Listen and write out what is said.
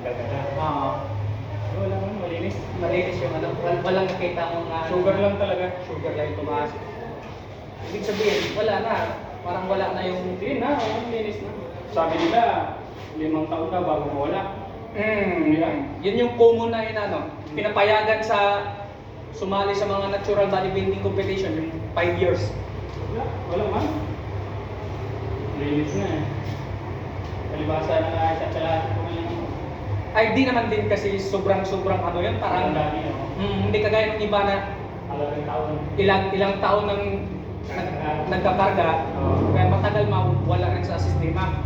Gagana. Oo. Wala naman, malinis. Malinis yung ano, walang nakita mong Sugar lang talaga. sugar lang yung tumaas. Ibig sabihin, wala na. Parang wala na yung... Hindi na, malinis na. Sabi nila, 5 taon na bago mawala. Yun yung common na yun, ano, pinapayagan sa sumali sa mga natural bodybuilding competition, yung 5 years. Wala man. Linis na eh. Kalibasa na nga sa tsalahan ko ngayon. Ay, di naman din kasi sobrang ano yun, Parang parang dami, no? hindi kagaya ng iba na Halagang taon. ilang taon nang nagkakarga, Oo. kaya matagal mawala rin sa sistema.